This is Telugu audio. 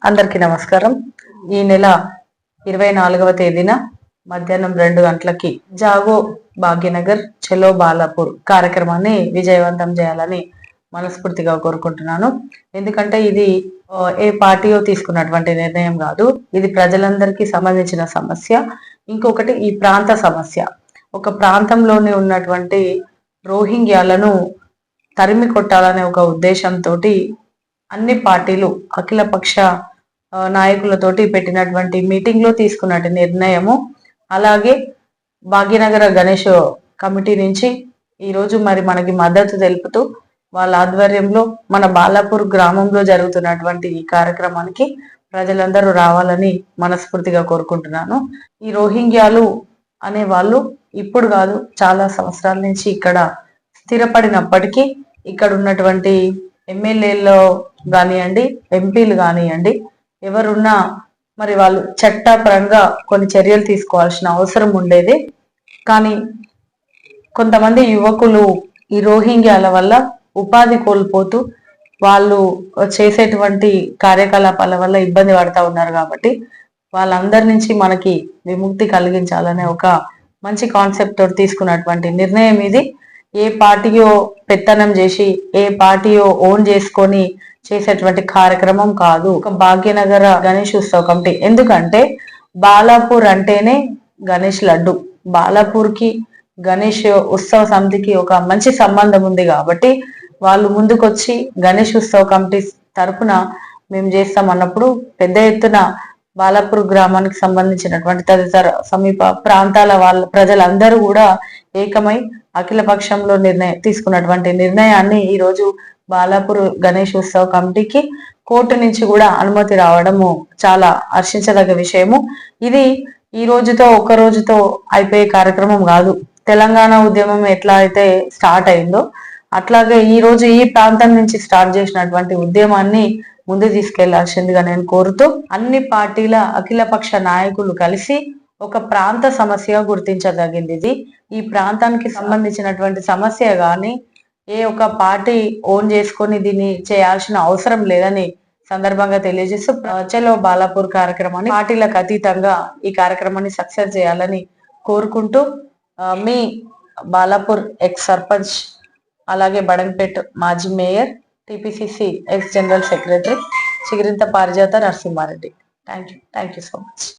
అందరికీ నమస్కారం. ఈ నెల 24వ తేదీన మధ్యాహ్నం 2 గంటలకి జాగో భాగ్యనగర్ చలో బాలాపూర్ కార్యక్రమాన్ని విజయవంతం చేయాలని మనస్ఫూర్తిగా కోరుకుంటున్నాను. ఎందుకంటే ఇది ఏ పార్టీయో తీసుకున్నటువంటి నిర్ణయం కాదు. ఇది ప్రజలందరికీ సంబంధించిన సమస్య. ఇంకొకటి ఈ ప్రాంత సమస్య. ఒక ప్రాంతంలోనే ఉన్నటువంటి రోహింగ్యాలను తరిమి కొట్టాలనే ఒక ఉద్దేశంతో అన్ని పార్టీలు అఖిలపక్ష నాయకులతోటి పెట్టినటువంటి మీటింగ్ లో తీసుకున్నట్టు నిర్ణయము. అలాగే భాగ్యనగర గణేష్ కమిటీ నుంచి ఈరోజు మరి మనకి మద్దతు తెలుపుతూ వాళ్ళ ఆధ్వర్యంలో మన బాలాపూర్ గ్రామంలో జరుగుతున్నటువంటి ఈ కార్యక్రమానికి ప్రజలందరూ రావాలని మనస్ఫూర్తిగా కోరుకుంటున్నాను. ఈ రోహింగ్యాలు అనే వాళ్ళు ఇప్పుడు కాదు, చాలా సంవత్సరాల నుంచి ఇక్కడ స్థిరపడినప్పటికీ ఇక్కడ ఉన్నటువంటి ఎమ్మెల్యేలో కానివ్వండి, ఎంపీలు కానివ్వండి, ఎవరున్నా మరి వాళ్ళు చట్టపరంగా కొన్ని చర్యలు తీసుకోవాల్సిన అవసరం ఉండేది. కానీ కొంతమంది యువకులు ఈ రోహింగ్యాల వల్ల ఉపాధి కోల్పోతూ వాళ్ళు చేసేటువంటి కార్యకలాపాల వల్ల ఇబ్బంది పడతా ఉన్నారు. కాబట్టి వాళ్ళందరి నుంచి మనకి విముక్తి కలిగించాలనే ఒక మంచి కాన్సెప్ట్ తోటి తీసుకున్నటువంటి నిర్ణయం ఇది. ఏ పార్టీయో పెత్తనం చేసి ఏ పార్టీయో ఓన్ చేసుకొని చేసేటువంటి కార్యక్రమం కాదు. ఒక భాగ్యనగర గణేష్ ఉత్సవ కమిటీ. ఎందుకంటే బాలాపూర్ అంటేనే గణేష్ లడ్డు. బాలాపూర్ కి గణేష్ ఉత్సవ సమితికి ఒక మంచి సంబంధం ఉంది. కాబట్టి వాళ్ళు ముందుకొచ్చి గణేష్ ఉత్సవ కమిటీ తరఫున మేము చేస్తాం అన్నప్పుడు పెద్ద ఎత్తున బాలాపూర్ గ్రామానికి సంబంధించినటువంటి తదితర సమీప ప్రాంతాల వాళ్ళ ప్రజలందరూ కూడా ఏకమై అఖిల పక్షంలో తీసుకున్నటువంటి నిర్ణయాన్ని ఈ రోజు బాలాపూర్ గణేష్ ఉత్సవ కమిటీకి కోర్టు నుంచి కూడా అనుమతి రావడము చాలా హర్షించదగ్గ విషయము. ఇది ఈ రోజుతో ఒక రోజుతో అయిపోయే కార్యక్రమం కాదు. తెలంగాణ ఉద్యమం ఎట్లా అయితే స్టార్ట్ అయిందో అట్లాగే ఈ రోజు ఈ ప్రాంతం నుంచి స్టార్ట్ చేసినటువంటి ఉద్యమాన్ని ముందు తీసుకెళ్లాల్సిందిగా నేను కోరుతూ, అన్ని పార్టీల అఖిలపక్ష నాయకులు కలిసి ఒక ప్రాంత సమస్యగా గుర్తించదగింది. ఇది ఈ ప్రాంతానికి సంబంధించినటువంటి సమస్య గాని ఏ ఒక పార్టీ ఓన్ చేసుకొని దీన్ని చేయాల్సిన అవసరం లేదని సందర్భంగా తెలియజేస్తూ చలో బాలాపూర్ కార్యక్రమాన్ని పార్టీలకు అతీతంగా ఈ కార్యక్రమాన్ని సక్సెస్ చేయాలని కోరుకుంటూ మీ బాలాపూర్ ఎక్స్ సర్పంచ్, అలాగే బడంపేట్ మాజీ mayor, TPCC ex general secretary Chigirintha Parijatha Narasimha Reddy. Thank you so much.